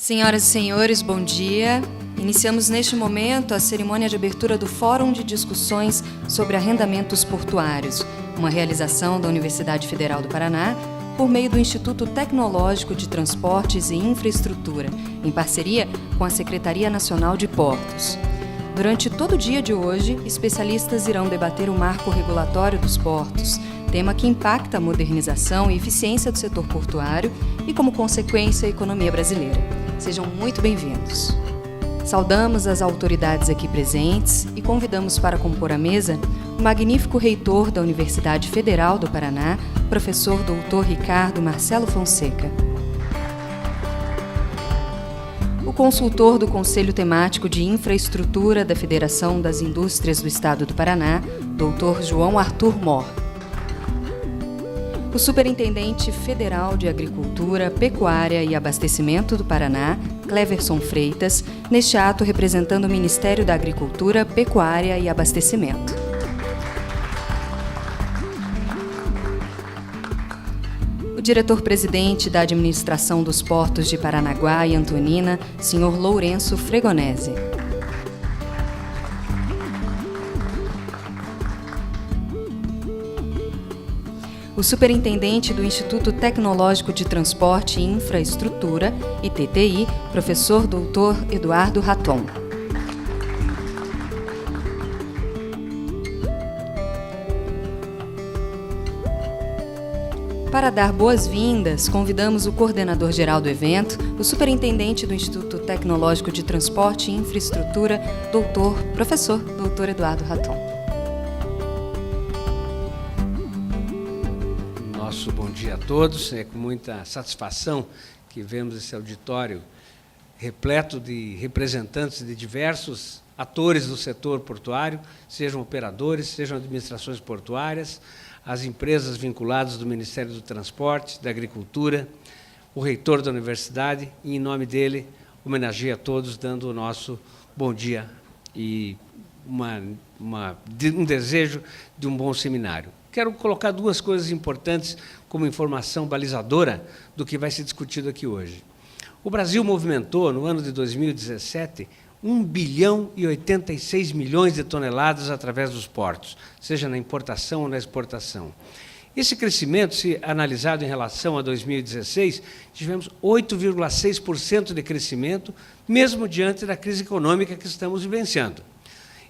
Senhoras e senhores, bom dia. Iniciamos neste momento a cerimônia de abertura do Fórum de Discussões sobre Arrendamentos Portuários, uma realização da Universidade Federal do Paraná, por meio do Instituto Tecnológico de Transportes e Infraestrutura, em parceria com a Secretaria Nacional de Portos. Durante todo o dia de hoje, especialistas irão debater o marco regulatório dos portos, tema que impacta a modernização e eficiência do setor portuário e, como consequência, a economia brasileira. Sejam muito bem-vindos. Saudamos as autoridades aqui presentes e convidamos para compor a mesa o magnífico reitor da Universidade Federal do Paraná, professor Dr. Ricardo Marcelo Fonseca. O consultor do Conselho Temático de Infraestrutura da Federação das Indústrias do Estado do Paraná, Dr. João Arthur Mor. O Superintendente Federal de Agricultura, Pecuária e Abastecimento do Paraná, Cleverson Freitas, neste ato representando o Ministério da Agricultura, Pecuária e Abastecimento. O diretor-presidente da Administração dos Portos de Paranaguá e Antonina, Sr. Lourenço Fregonese. O superintendente do Instituto Tecnológico de Transporte e Infraestrutura, ITTI, professor Dr. Eduardo Raton. Para dar boas-vindas, convidamos o coordenador-geral do evento, o superintendente do Instituto Tecnológico de Transporte e Infraestrutura, professor Dr. Eduardo Raton. Bom dia a todos. É com muita satisfação que vemos esse auditório repleto de representantes de diversos atores do setor portuário, sejam operadores, sejam administrações portuárias, as empresas vinculadas do Ministério do Transporte, da Agricultura, o reitor da universidade, e, em nome dele, homenageio a todos, dando o nosso bom dia e um desejo de um bom seminário. Quero colocar duas coisas importantes como informação balizadora do que vai ser discutido aqui hoje. O Brasil movimentou, no ano de 2017, 1 bilhão e 86 milhões de toneladas através dos portos, seja na importação ou na exportação. Esse crescimento, se analisado em relação a 2016, tivemos 8,6% de crescimento, mesmo diante da crise econômica que estamos vivenciando.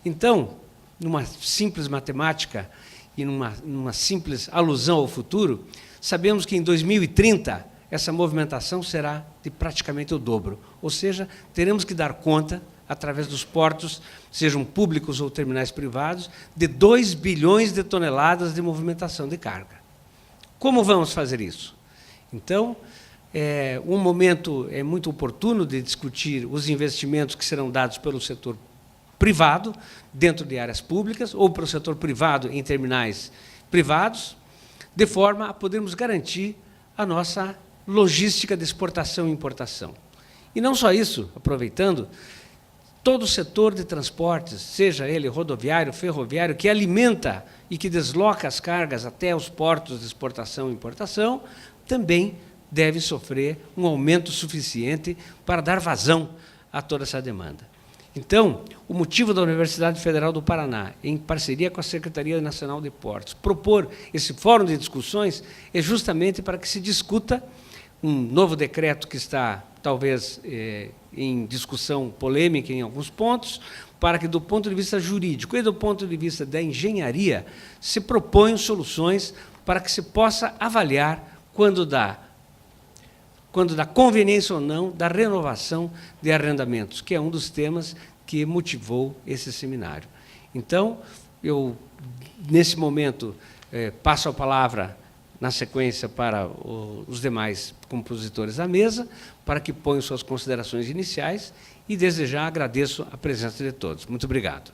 Então, numa simples matemática e numa simples alusão ao futuro, sabemos que em 2030 essa movimentação será de praticamente o dobro. Ou seja, teremos que dar conta, através dos portos, sejam públicos ou terminais privados, de 2 bilhões de toneladas de movimentação de carga. Como vamos fazer isso? Então, um momento muito oportuno de discutir os investimentos que serão dados pelo setor privado, dentro de áreas públicas, ou para o setor privado em terminais privados, de forma a podermos garantir a nossa logística de exportação e importação. E não só isso, aproveitando, todo o setor de transportes, seja ele rodoviário, ferroviário, que alimenta e que desloca as cargas até os portos de exportação e importação, também deve sofrer um aumento suficiente para dar vazão a toda essa demanda. Então, o motivo da Universidade Federal do Paraná, em parceria com a Secretaria Nacional de Portos, propor esse fórum de discussões é justamente para que se discuta um novo decreto que está, talvez, em discussão polêmica em alguns pontos, para que, do ponto de vista jurídico e do ponto de vista da engenharia, se proponham soluções para que se possa avaliar quando dá conveniência ou não da renovação de arrendamentos, que é um dos temas que motivou esse seminário. Então, eu, nesse momento, passo a palavra, na sequência, para os demais compositores da mesa, para que ponham suas considerações iniciais, e, desde já, agradeço a presença de todos. Muito obrigado.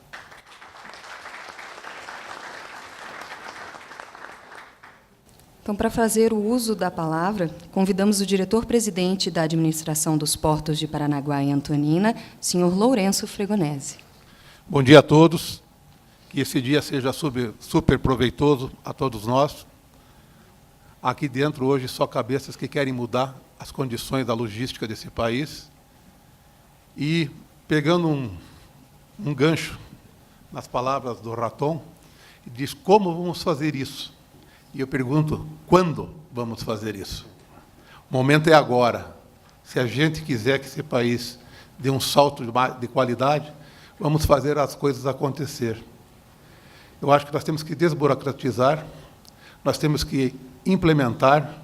Então, para fazer o uso da palavra, convidamos o diretor-presidente da Administração dos Portos de Paranaguá e Antonina, Sr. Lourenço Fregonese. Bom dia a todos. Que esse dia seja super proveitoso a todos nós. Aqui dentro, hoje, só cabeças que querem mudar as condições da logística desse país E, pegando um gancho nas palavras do Raton, diz como vamos fazer isso. E eu pergunto, quando vamos fazer isso? O momento é agora. Se a gente quiser que esse país dê um salto de qualidade, vamos fazer as coisas acontecer. Eu acho que nós temos que desburocratizar, nós temos que implementar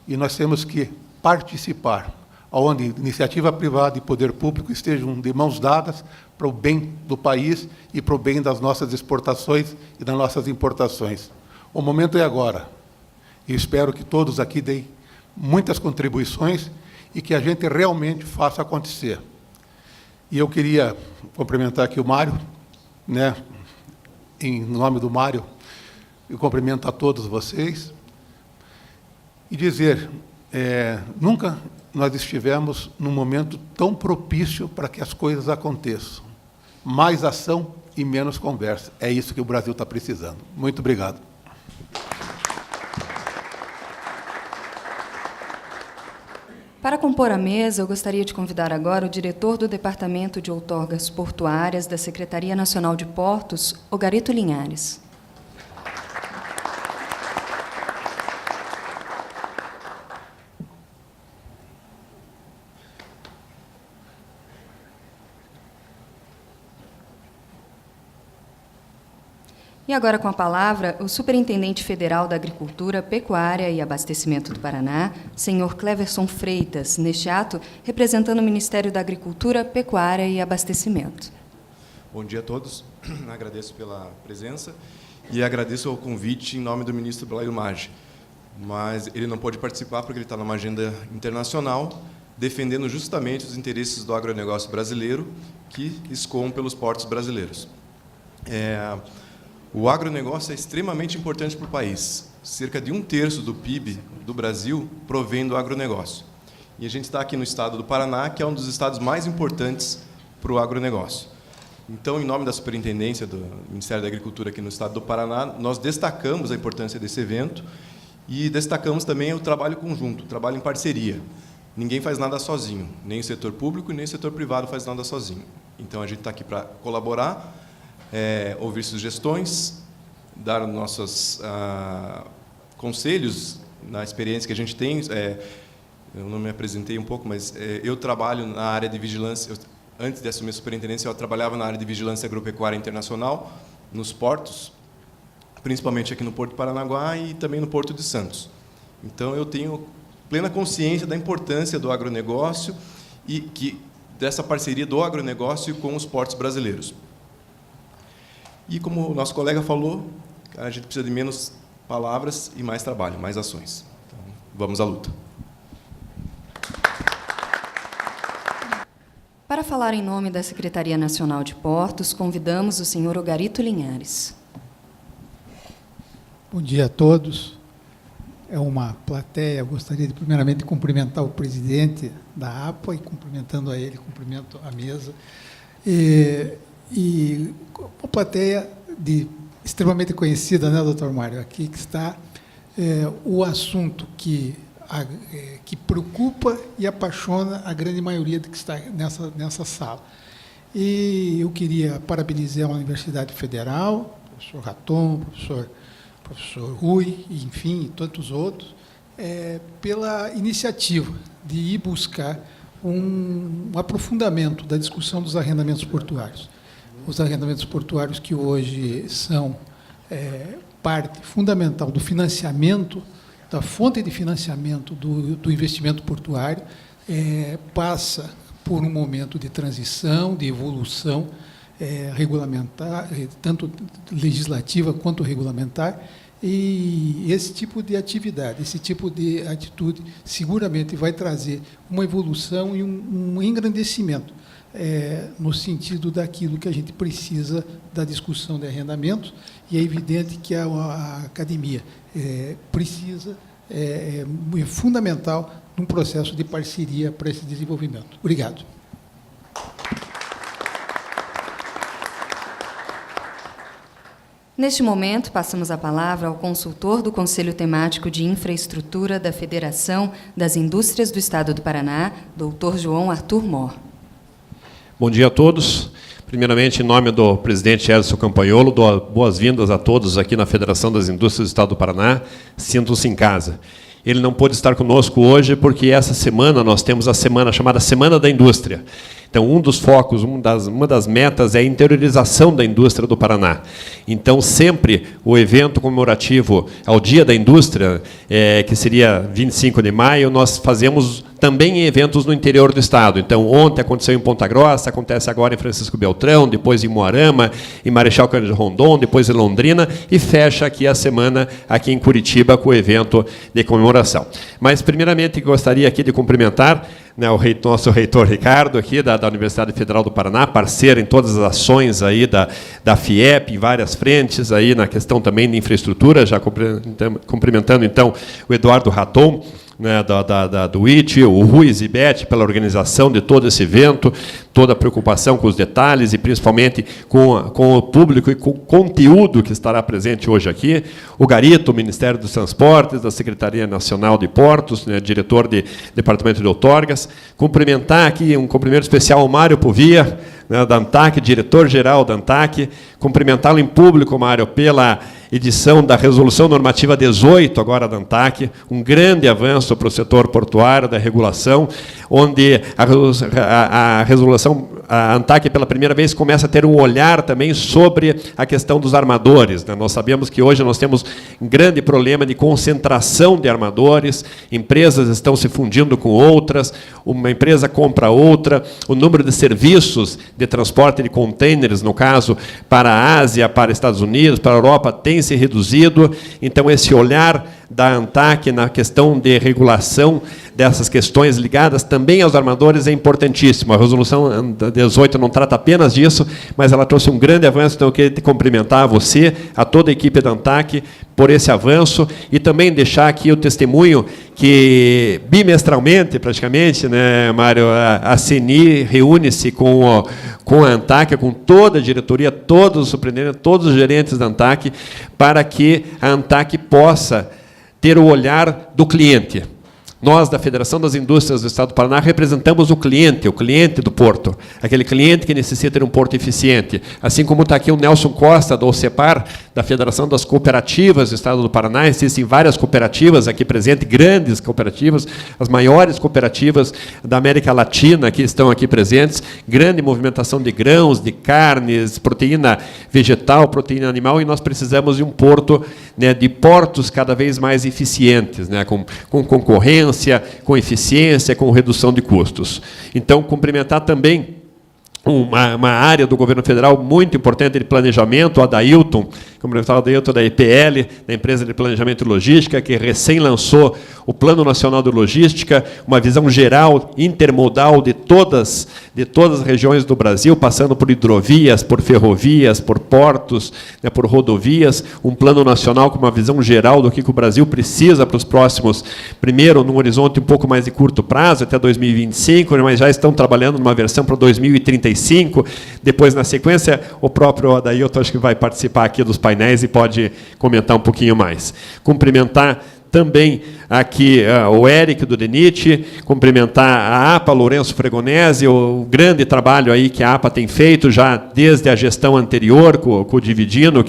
e nós temos que participar, onde iniciativa privada e poder público estejam de mãos dadas para o bem do país e para o bem das nossas exportações e das nossas importações. O momento é agora. E espero que todos aqui deem muitas contribuições e que a gente realmente faça acontecer. E eu queria cumprimentar aqui o Mário, né? Em nome do Mário, eu cumprimento a todos vocês e dizer, nunca nós estivemos num momento tão propício para que as coisas aconteçam. Mais ação e menos conversa. É isso que o Brasil está precisando. Muito obrigado. Para compor a mesa, eu gostaria de convidar agora o diretor do Departamento de Outorgas Portuárias da Secretaria Nacional de Portos, Ogarito Linhares. E agora com a palavra, o Superintendente Federal da Agricultura, Pecuária e Abastecimento do Paraná, senhor Cleverson Freitas, neste ato, representando o Ministério da Agricultura, Pecuária e Abastecimento. Bom dia a todos, agradeço pela presença e agradeço o convite em nome do ministro Blairo Maggi, mas ele não pôde participar porque ele está numa agenda internacional, defendendo justamente os interesses do agronegócio brasileiro que escoam pelos portos brasileiros. O agronegócio é extremamente importante para o país. Cerca de 1/3 do PIB do Brasil provém do agronegócio. E a gente está aqui no estado do Paraná, que é um dos estados mais importantes para o agronegócio. Então, em nome da Superintendência do Ministério da Agricultura aqui no estado do Paraná, nós destacamos a importância desse evento e destacamos também o trabalho conjunto, o trabalho em parceria. Ninguém faz nada sozinho, nem o setor público nem o setor privado faz nada sozinho. Então, a gente está aqui para colaborar, ouvir sugestões, dar nossos conselhos na experiência que a gente tem. Eu não me apresentei um pouco, mas eu trabalho na área de vigilância. Antes de assumir a superintendência, eu trabalhava na área de vigilância agropecuária internacional, nos portos, principalmente aqui no Porto de Paranaguá e também no Porto de Santos. Então, eu tenho plena consciência da importância do agronegócio e dessa parceria do agronegócio com os portos brasileiros. E, como o nosso colega falou, a gente precisa de menos palavras e mais trabalho, mais ações. Então, vamos à luta. Para falar em nome da Secretaria Nacional de Portos, convidamos o senhor Ogarito Linhares. Bom dia a todos. É uma plateia. Eu gostaria de, primeiramente, cumprimentar o presidente da APA e, cumprimentando a ele, cumprimento a mesa. E uma plateia extremamente conhecida, né, doutor Mário? Aqui que está o assunto que preocupa e apaixona a grande maioria que está nessa sala. E eu queria parabenizar a Universidade Federal, o professor Raton, professor Rui, enfim, e tantos outros, pela iniciativa de ir buscar um aprofundamento da discussão dos arrendamentos portuários. Os arrendamentos portuários que hoje são parte fundamental do financiamento, da fonte de financiamento do investimento portuário, passa por um momento de transição, de evolução regulamentar, tanto legislativa quanto regulamentar, e esse tipo de atividade, esse tipo de atitude, seguramente vai trazer uma evolução e um engrandecimento no sentido daquilo que a gente precisa da discussão de arrendamentos, e é evidente que a academia precisa, é fundamental num processo de parceria para esse desenvolvimento. Obrigado. Neste momento, passamos a palavra ao consultor do Conselho Temático de Infraestrutura da Federação das Indústrias do Estado do Paraná, doutor João Arthur Mor. Bom dia a todos. Primeiramente, em nome do presidente Edson Campagnolo, dou boas-vindas a todos aqui na Federação das Indústrias do Estado do Paraná. Sintam-se em casa. Ele não pôde estar conosco hoje porque essa semana nós temos a semana chamada Semana da Indústria. Então, um dos focos, uma das metas é a interiorização da indústria do Paraná. Então, sempre o evento comemorativo ao Dia da Indústria, que seria 25 de maio, nós fazemos também em eventos no interior do Estado. Então, ontem aconteceu em Ponta Grossa, acontece agora em Francisco Beltrão, depois em Moarama, em Marechal Cândido Rondon, depois em Londrina, e fecha aqui a semana aqui em Curitiba com o evento de comemoração. Mas, primeiramente, gostaria aqui de cumprimentar, né, o nosso reitor Ricardo, aqui da Universidade Federal do Paraná, parceiro em todas as ações aí da FIEP, em várias frentes, aí na questão também de infraestrutura, já cumprimentando, então, o Eduardo Raton, né, do IT, o Rui Zibete, pela organização de todo esse evento, toda a preocupação com os detalhes e, principalmente, com o público e com o conteúdo que estará presente hoje aqui. O Garito, o Ministério dos Transportes, da Secretaria Nacional de Portos, né, diretor de Departamento de Outorgas. Cumprimentar aqui, um cumprimento especial ao Mário Povia, né, da ANTAC, diretor-geral da ANTAC. Cumprimentá-lo em público, Mário, pela edição da Resolução Normativa 18, agora da ANTAC, um grande avanço para o setor portuário, da regulação, onde a resolução, a ANTAC, pela primeira vez, começa a ter um olhar também sobre a questão dos armadores, né? Nós sabemos que hoje nós temos um grande problema de concentração de armadores, empresas estão se fundindo com outras, uma empresa compra outra, o número de serviços de transporte de contêineres, no caso, para a Ásia, para Estados Unidos, para a Europa, tem se reduzido. Então, esse olhar da ANTAC na questão de regulação dessas questões ligadas também aos armadores é importantíssimo. A resolução 18 não trata apenas disso, mas ela trouxe um grande avanço. Então, eu queria cumprimentar você, a toda a equipe da ANTAC, por esse avanço, e também deixar aqui o testemunho que, bimestralmente, praticamente, né, Mário, a CENI reúne-se com a ANTAC, com toda a diretoria, todos os superintendentes, todos os gerentes da ANTAC, para que a ANTAC possa ter o olhar do cliente. Nós, da Federação das Indústrias do Estado do Paraná, representamos o cliente do porto, aquele cliente que necessita de um porto eficiente. Assim como está aqui o Nelson Costa, do OCEPAR, da Federação das Cooperativas do Estado do Paraná. Existem várias cooperativas aqui presentes, grandes cooperativas, as maiores cooperativas da América Latina que estão aqui presentes, grande movimentação de grãos, de carnes, proteína vegetal, proteína animal, e nós precisamos de um porto, né, de portos cada vez mais eficientes, né, com concorrência, com eficiência, com redução de custos. Então, cumprimentar também uma área do governo federal muito importante de planejamento, a Dailton, cumprimentar a Dailton da EPL, da Empresa de Planejamento e Logística, que recém lançou o Plano Nacional de Logística, uma visão geral, intermodal de todas as regiões do Brasil, passando por hidrovias, por ferrovias, por portos, né, por rodovias, um plano nacional com uma visão geral do que o Brasil precisa para os próximos, primeiro, num horizonte um pouco mais de curto prazo, até 2025, mas já estão trabalhando numa versão para 2035, depois, na sequência, o próprio Adailton acho que vai participar aqui dos painéis e pode comentar um pouquinho mais. Cumprimentar também aqui o Eric do DENIT, cumprimentar a APA, Lourenço Fregonese, o grande trabalho aí que a APA tem feito já desde a gestão anterior, com o Dividino,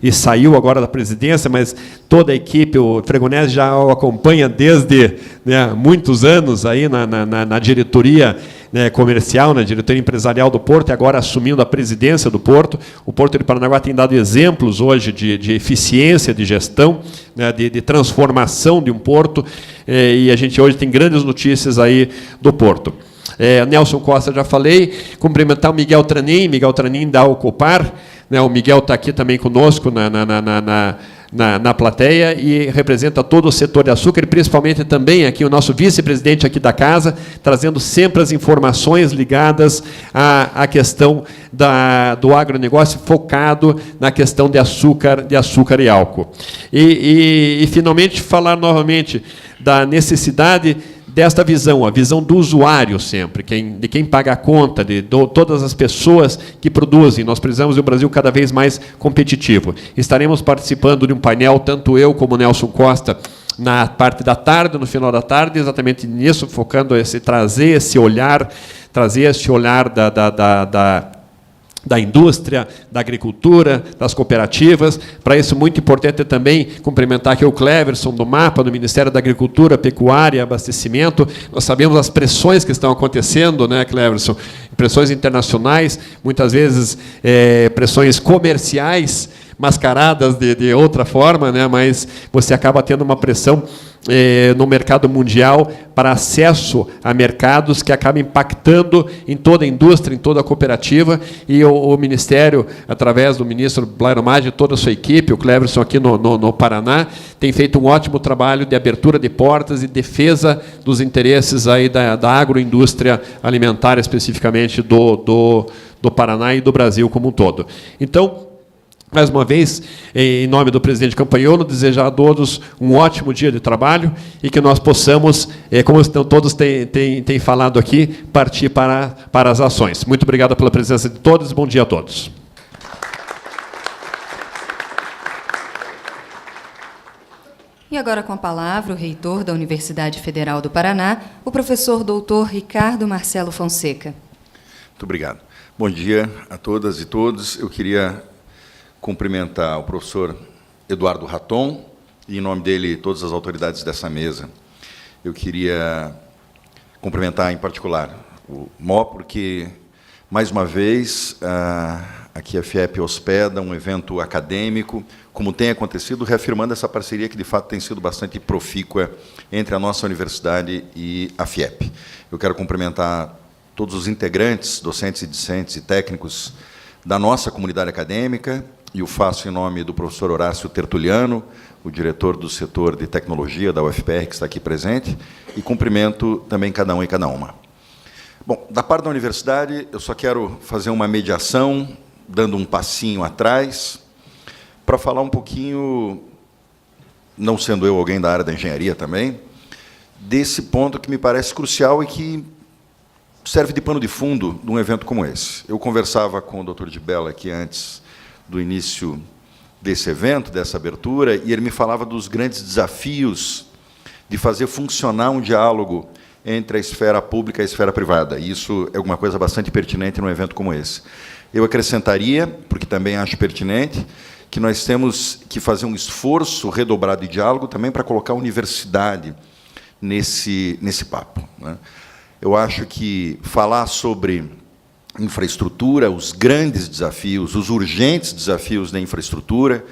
e saiu agora da presidência, mas toda a equipe, o Fregonese já o acompanha desde, né, muitos anos aí na diretoria, né, comercial, na diretoria empresarial do Porto, e agora assumindo a presidência do Porto. O Porto de Paranaguá tem dado exemplos hoje de eficiência de gestão, né, de transformação de um porto, e a gente hoje tem grandes notícias aí do Porto. Nelson Costa, já falei, cumprimentar o Miguel Tranin da Ocupar, né, o Miguel está aqui também conosco na plateia e representa todo o setor de açúcar, e principalmente também aqui o nosso vice-presidente aqui da casa, trazendo sempre as informações ligadas à questão do agronegócio, focado na questão de açúcar e álcool. E finalmente, falar novamente da necessidade desta visão, a visão do usuário sempre, de quem paga a conta, de todas as pessoas que produzem. Nós precisamos de um Brasil cada vez mais competitivo. Estaremos participando de um painel, tanto eu como o Nelson Costa, na parte da tarde, no final da tarde, exatamente nisso, focando trazer esse olhar da indústria, da agricultura, das cooperativas. Para isso, muito importante também cumprimentar aqui o Cleverson, do MAPA, do Ministério da Agricultura, Pecuária e Abastecimento. Nós sabemos as pressões que estão acontecendo, né, Cleverson? Pressões internacionais, muitas vezes pressões comerciais, mascaradas de outra forma, né, mas você acaba tendo uma pressão no mercado mundial para acesso a mercados que acabam impactando em toda a indústria, em toda a cooperativa, e o Ministério, através do ministro Blairo Maggi e toda a sua equipe, o Cleverson aqui no Paraná, tem feito um ótimo trabalho de abertura de portas e defesa dos interesses aí da agroindústria alimentar, especificamente do Paraná e do Brasil como um todo. Então, mais uma vez, em nome do presidente Campagnolo, desejar a todos um ótimo dia de trabalho e que nós possamos, como todos têm falado aqui, partir para as ações. Muito obrigado pela presença de todos e bom dia a todos. E agora com a palavra o reitor da Universidade Federal do Paraná, o professor doutor Ricardo Marcelo Fonseca. Muito obrigado. Bom dia a todas e todos. Eu queria cumprimentar o professor Eduardo Raton, e, em nome dele, todas as autoridades dessa mesa. Eu queria cumprimentar, em particular, o MO, porque, mais uma vez, aqui a FIEP hospeda um evento acadêmico, como tem acontecido, reafirmando essa parceria que, de fato, tem sido bastante profícua entre a nossa universidade e a FIEP. Eu quero cumprimentar todos os integrantes, docentes e discentes e técnicos da nossa comunidade acadêmica, e o faço em nome do professor Horácio Tertuliano, o diretor do setor de tecnologia da UFPR, que está aqui presente, e cumprimento também cada um e cada uma. Bom, da parte da universidade, eu só quero fazer uma mediação, dando um passinho atrás, para falar um pouquinho, não sendo eu alguém da área da engenharia também, desse ponto que me parece crucial e que serve de pano de fundo de um evento como esse. Eu conversava com o Dr. Di Bella aqui antes do início desse evento, dessa abertura, e ele me falava dos grandes desafios de fazer funcionar um diálogo entre a esfera pública e a esfera privada. E isso é alguma coisa bastante pertinente num evento como esse. Eu acrescentaria, porque também acho pertinente, que nós temos que fazer um esforço redobrado de diálogo também para colocar a universidade nesse papo, né? Eu acho que falar sobre infraestrutura, os grandes desafios, os urgentes desafios da infraestrutura,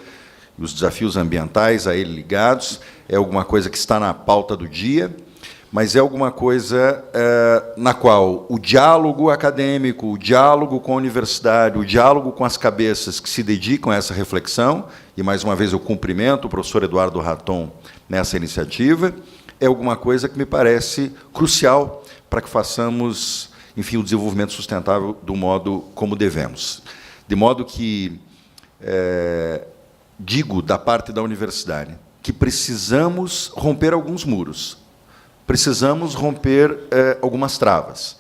os desafios ambientais a ele ligados, é alguma coisa que está na pauta do dia, mas é alguma coisa na qual o diálogo acadêmico, o diálogo com a universidade, o diálogo com as cabeças que se dedicam a essa reflexão, e, mais uma vez, eu cumprimento o professor Eduardo Raton nessa iniciativa, é alguma coisa que me parece crucial para que façamos, enfim, o desenvolvimento sustentável do modo como devemos. De modo que, digo, da parte da universidade, que precisamos romper alguns muros, precisamos romper algumas travas.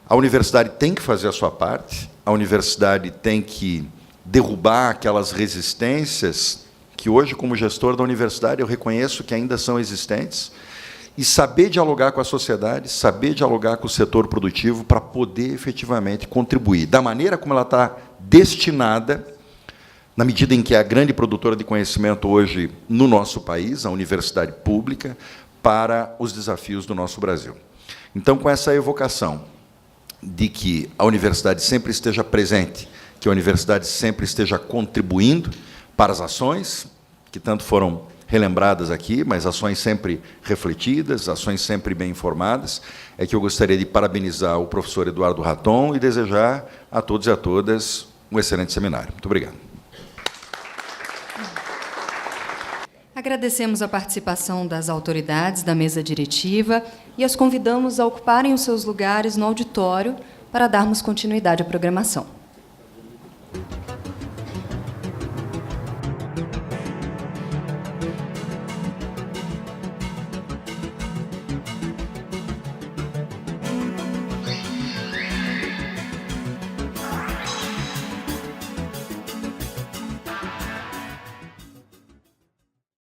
A universidade tem que fazer a sua parte, a universidade tem que derrubar aquelas resistências que hoje, como gestor da universidade, eu reconheço que ainda são existentes, e saber dialogar com a sociedade, saber dialogar com o setor produtivo para poder, efetivamente, contribuir da maneira como ela está destinada, na medida em que é a grande produtora de conhecimento hoje no nosso país, a universidade pública, para os desafios do nosso Brasil. Então, com essa evocação de que a universidade sempre esteja presente, que a universidade sempre esteja contribuindo para as ações, que tanto foram relembradas aqui, mas ações sempre refletidas, ações sempre bem informadas, é que eu gostaria de parabenizar o professor Eduardo Raton e desejar a todos e a todas um excelente seminário. Muito obrigado. Agradecemos a participação das autoridades da mesa diretiva e as convidamos a ocuparem os seus lugares no auditório para darmos continuidade à programação.